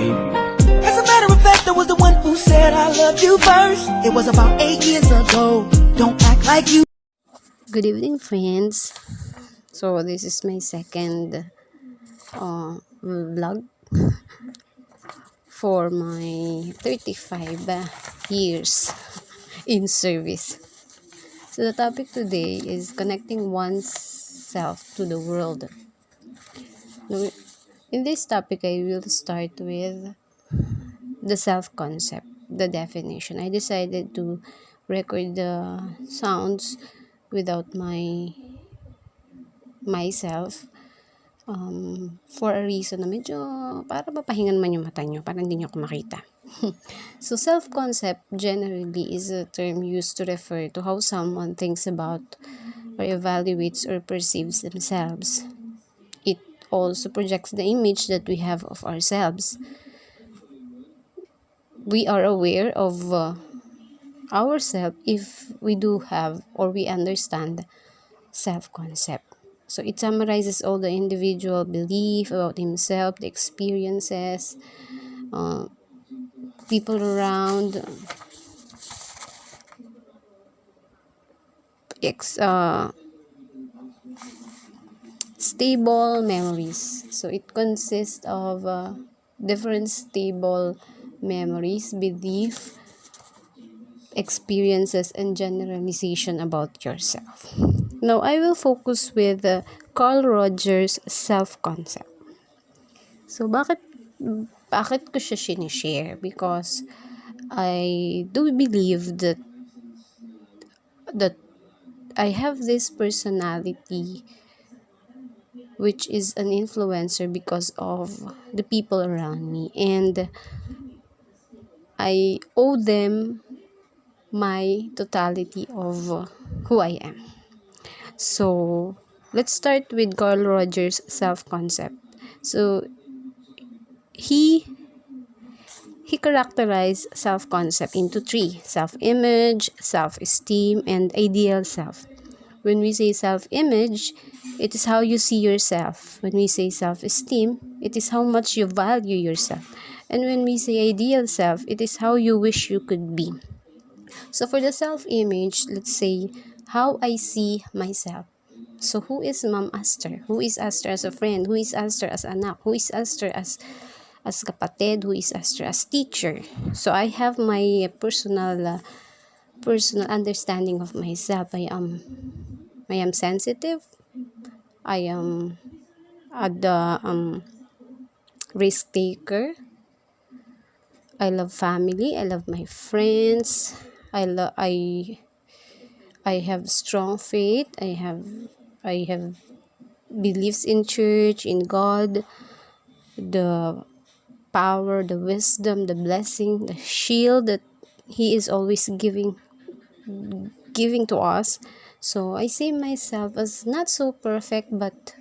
baby. As a matter of fact, I was the one who said I loved you first. It was about 8 years ago. Don't act like you. Good evening, friends. So this is my second vlog for my 35 years in service. So the topic today is connecting one's self to the world. Now, in this topic, I will start with the self-concept, the definition. I decided to record the sounds without myself for a reason na medyo para mapahingan man yung mata nyo, para hindi nyo ako makita. So, self-concept generally is a term used to refer to how someone thinks about or evaluates or perceives themselves. It also projects the image that we have of ourselves. We are aware of ourselves if we do have or we understand self-concept. So it summarizes all the individual belief about himself, the experiences, people around, stable memories. So it consists of different stable memories, belief, experiences, and generalization about yourself. Now, I will focus with Carl Rogers' self-concept. So, bakit ko siya sinishare? Because I do believe that I have this personality which is an influencer because of the people around me, and I owe them my totality of who I am. So, let's start with Carl Rogers' self-concept. So, he characterized self-concept into three: self-image, self-esteem, and ideal self. When we say self-image, it is how you see yourself. When we say self-esteem, it is how much you value yourself. And when we say ideal self, it is how you wish you could be. So for the self-image, let's say how I see myself. So who is Ma'am Aster? Who is Aster as a friend? Who is Aster as anak? Who is Aster as kapatid? Who is Aster as teacher? So I have my personal understanding of myself. I am sensitive. I am the risk taker. I love family. I love my friends. I have strong faith. I have beliefs in church, in God, the power, the wisdom, the blessing, the shield that He is always giving to us. So I see myself as not so perfect, but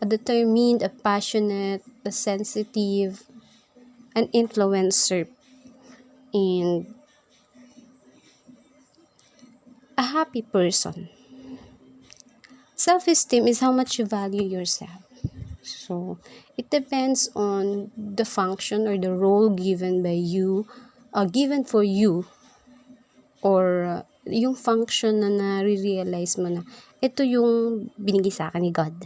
a determined, a passionate, a sensitive, an influencer, and a happy person. Self-esteem is how much you value yourself. So, it depends on the function or the role given by you, given for you, or yung function na na-realize mo na ito yung binigay sa akin ni God.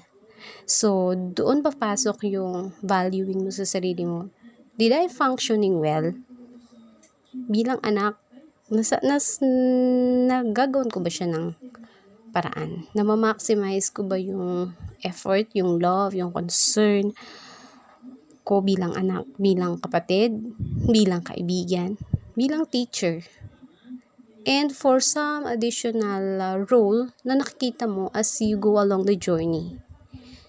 So, doon papasok yung valuing mo sa sarili mo. Did I functioning well? Bilang anak, nagagawin ko ba siya ng paraan? Na-maximize ko ba yung effort, yung love, yung concern ko bilang anak, bilang kapatid, bilang kaibigan, bilang teacher? And for some additional role na nakikita mo as you go along the journey.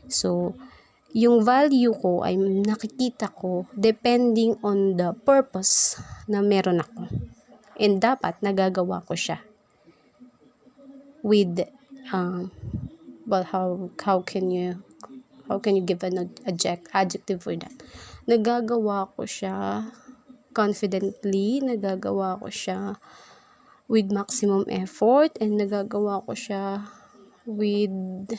So, yung value ko ay nakikita ko depending on the purpose na meron ako. And dapat nagagawa ko siya with but how can you give an adjective for that? Nagagawa ko siya confidently, nagagawa ko siya with maximum effort, and nagagawa ko siya with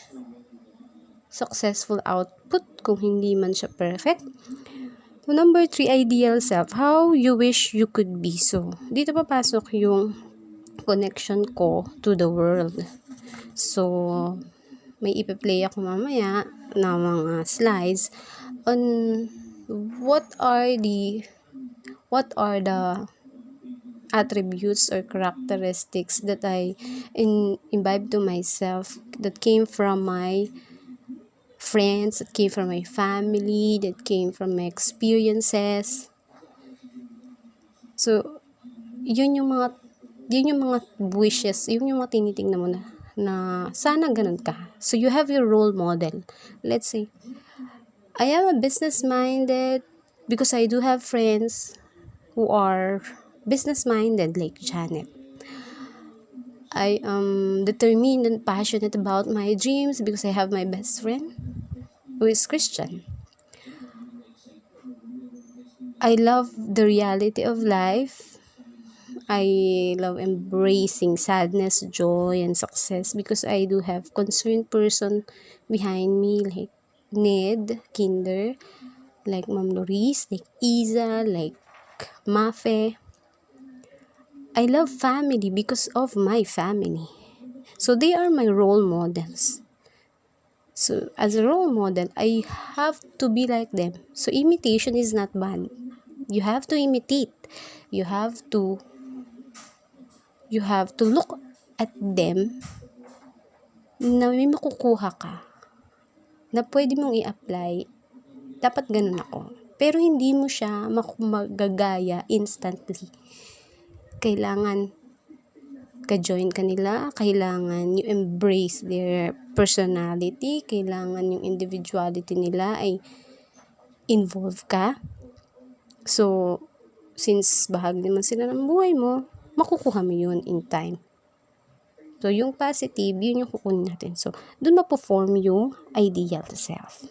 successful output kung hindi man siya perfect. So, number 3, ideal self. How you wish you could be. So, dito papasok yung connection ko to the world. So, may ipi-play ako mamaya na mga slides on what are the attributes or characteristics that I imbibe to myself, that came from my friends, that came from my family, that came from my experiences. So, yun yung mga wishes, yun yung mga tinitingnan mo na sana ganun ka. So, you have your role model. Let's say, I am a business-minded because I do have friends who are business-minded like Janet. I am determined and passionate about my dreams because I have my best friend who is Christian. I love the reality of life. I love embracing sadness, joy, and success because I do have concerned person behind me like Ned, Kinder, like Ma'am Loris, like Isa, like Mafe. I love family because of my family. So they are my role models. So as a role model, I have to be like them. So imitation is not bad. You have to imitate. You have to look at them na may makukuha ka na pwede mong i-apply. Dapat ganun ako. Pero hindi mo siya magagaya instantly. Kailangan ka-join ka nila, kailangan you embrace their personality, kailangan yung individuality nila ay involve ka. So, since bahagi naman sila ng buhay mo, makukuha mo yun in time. So, yung positive, yun yung kukunin natin. So, dun mapo-form yung ideal self.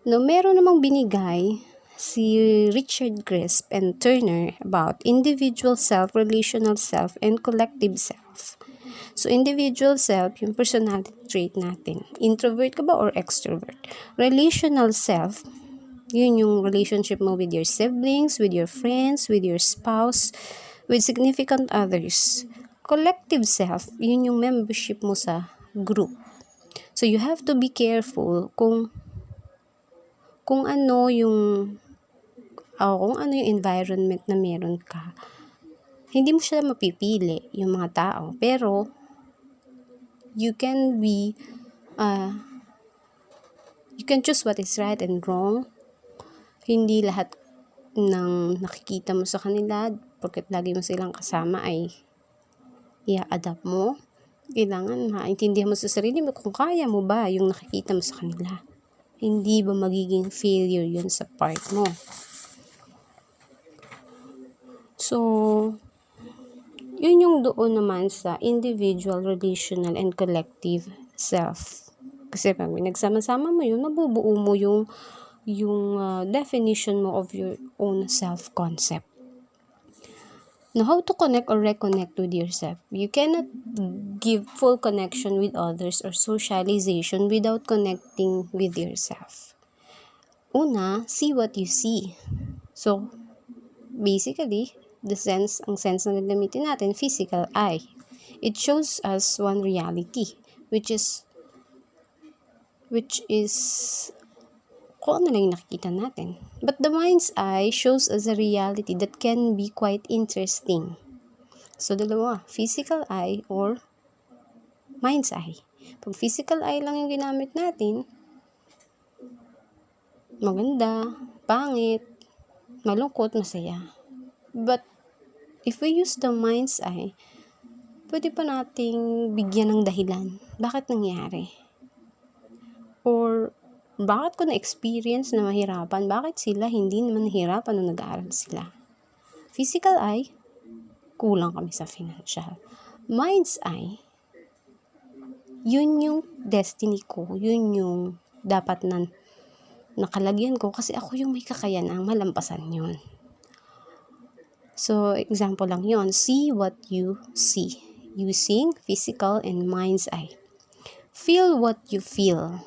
No, meron namang binigay si Richard Crisp and Turner about individual self, relational self, and collective self. So, individual self, yung personality trait natin. Introvert ka ba or extrovert? Relational self, yun yung relationship mo with your siblings, with your friends, with your spouse, with significant others. Collective self, yun yung membership mo sa group. So, you have to be careful kung ano yung environment na meron ka. Hindi mo siya mapipili, yung mga tao. Pero, you can choose what is right and wrong. Hindi lahat ng nakikita mo sa kanila, porket lagi mo silang kasama ay i-adapt mo. Kailangan maintindihan mo sa sarili mo kung kaya mo ba yung nakikita mo sa kanila. Hindi ba magiging failure yun sa part mo? So, yun yung doon naman sa individual, relational, and collective self. Kasi pag nagsama-sama mo yun, mabubuo mo yung definition mo of your own self-concept. Now, how to connect or reconnect with yourself? You cannot give full connection with others or socialization without connecting with yourself. Una, see what you see. So, basically, ang sense na gagamitin natin, physical eye. It shows us one reality, which is kung ano lang yung nakikita natin. But the mind's eye shows us a reality that can be quite interesting. So, dalawa, physical eye or mind's eye. Pag physical eye lang yung ginamit natin, maganda, pangit, malungkot, masaya. But, if we use the mind's eye, pwede pa nating bigyan ng dahilan. Bakit nangyari? Or, bakit ko na-experience na mahirapan? Bakit sila hindi naman nahirapan nung nag-aaral sila? Physical eye, kulang kami sa financial. Mind's eye, yun yung destiny ko. Yun yung dapat na nakalagyan ko kasi ako yung may kakayanang malampasan yun. So, example lang yun. See what you see. Using physical and mind's eye. Feel what you feel.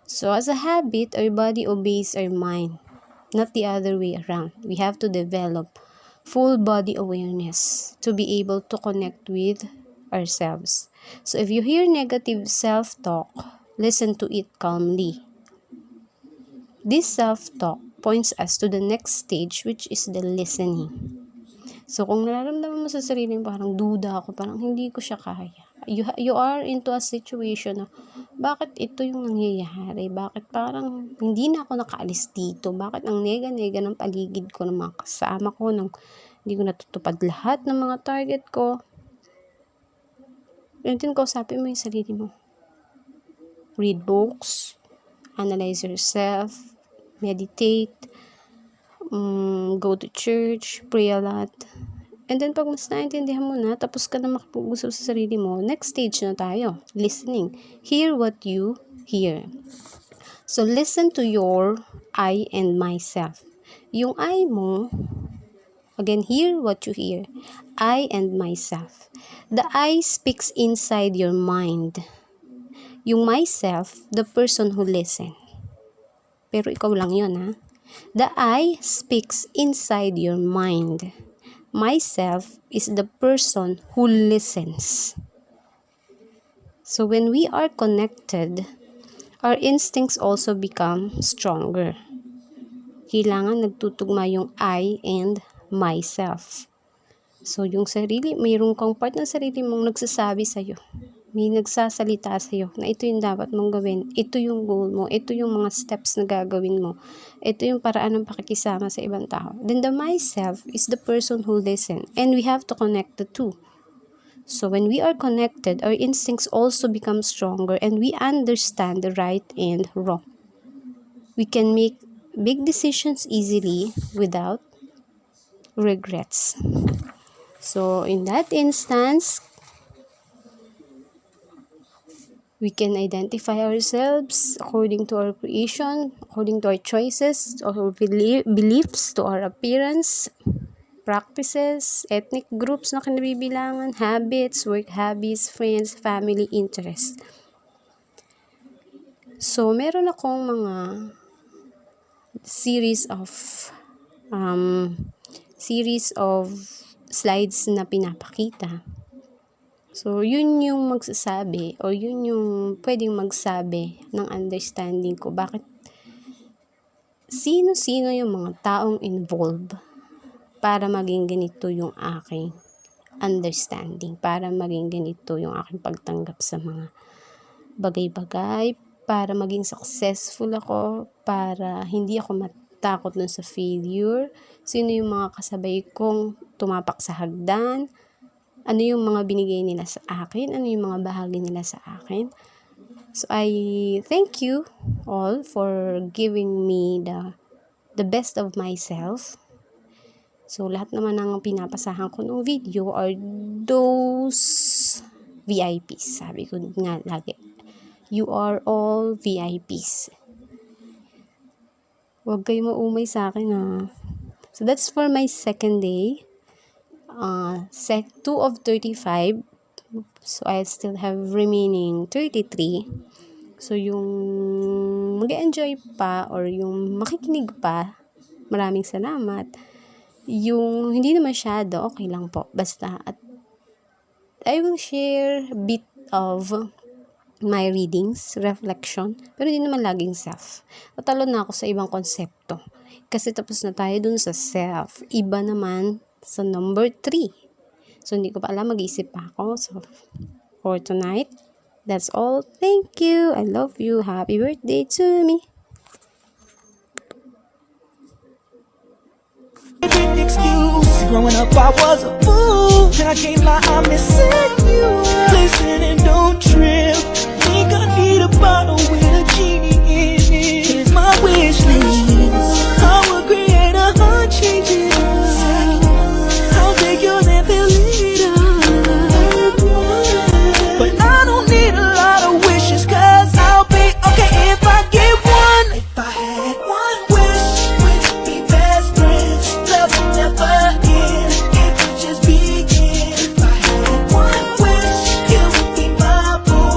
So, as a habit, our body obeys our mind. not the other way around. We have to develop full body awareness to be able to connect with ourselves. So if you hear negative self-talk, listen to it calmly. This self-talk points us to the next stage, which is the listening. So kung nararamdaman mo sa sarili mo, parang duda ako, parang hindi ko siya kaya. You are into a situation na, bakit ito yung nangyayari? Bakit parang hindi na ako nakaalis dito? Bakit ang nega-nega ng paligid ko, ng mga kasama ko, hindi ko natutupad lahat ng mga target ko? And then, kausapin mo yung sarili mo. Read books, analyze yourself, meditate, go to church, pray a lot. And then, pag mas naintindihan mo na, tapos ka na makapag-usap sa sarili mo, next stage na tayo, listening. Hear what you hear. So, listen to your I and myself. Yung I mo, again, hear what you hear. I and myself. The I speaks inside your mind. Yung myself, the person who listen. Pero ikaw lang yun, ha? The I speaks inside your mind. Myself is the person who listens. So when we are connected, our instincts also become stronger. Kailangan nagtutugma yung I and myself. So yung sarili, mayroon kang part ng sarili mong nagsasabi sa'yo. May nagsasalita sa'yo na ito yung dapat mong gawin, ito yung goal mo, ito yung mga steps na gagawin mo, ito yung paraan ng pakikisama sa ibang tao. Then the myself is the person who listen, and we have to connect the two. So when we are connected, our instincts also become stronger and we understand the right and wrong. We can make big decisions easily without regrets. So in that instance, we can identify ourselves according to our creation, according to our choices, our beliefs, to our appearance, practices, ethnic groups na kinabibilangan, habits, work habits, friends, family, interests. So, meron akong mga series of slides na pinapakita. So, yun yung magsasabi o yun yung pwedeng magsabi ng understanding ko. Bakit sino-sino yung mga taong involved para maging ganito yung aking understanding, para maging ganito yung aking pagtanggap sa mga bagay-bagay, para maging successful ako, para hindi ako matakot dun sa failure. Sino yung mga kasabay kong tumapak sa hagdan? Ano yung mga binigay nila sa akin? Ano yung mga bahagi nila sa akin? So, I thank you all for giving me the best of myself. So, lahat naman ng pinapasahan ko ng video are those VIPs. Sabi ko nga lagi, you are all VIPs. Huwag kayo maumay sa akin, ha. So, that's for my second day. Set 2 of 35. So, I still have remaining 33. So, yung mag-enjoy pa or yung makikinig pa, maraming salamat. Yung hindi na masyado, okay lang po. Basta, at I will share a bit of my readings, reflection, pero hindi naman laging self. Tatalo na ako sa ibang konsepto. Kasi tapos na tayo dun sa self. Iba naman sa number 3. So, hindi ko pa alam, mag-isip pa ako. So, for tonight, that's all. Thank you. I love you. Happy birthday to me. Excuse. Growing up, I was a fool. And I can't lie, I'm missing you. Listen and don't trip. Think I need a bottle with a genie in it. Here's my wish list. I will create a heart changing. I'll take yours and fill it up. But I don't need a lot of wishes, 'cause I'll be okay if I get one. If I had one wish, we'd be best friends. Love will never end, it would just begin. If I had one wish, you would be my boo.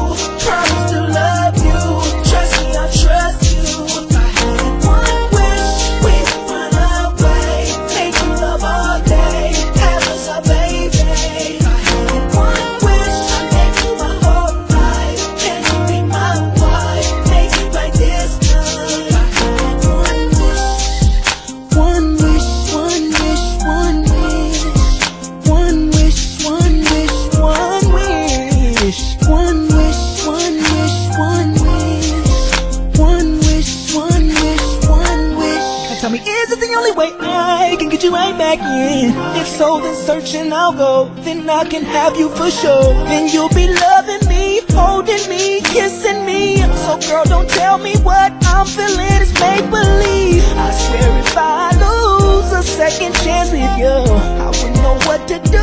Tell me, is this the only way I can get you right back in? If so, then searching I'll go. Then I can have you for sure. Then you'll be loving me, holding me, kissing me. So girl, don't tell me what I'm feeling is make-believe. I swear if I lose a second chance with you, I wouldn't know what to do.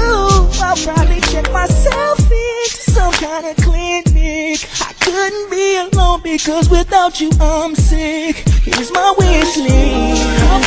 I'll probably check myself into some kind of clinic. I couldn't be alone because without you I'm sick. Here's my wish list. I'm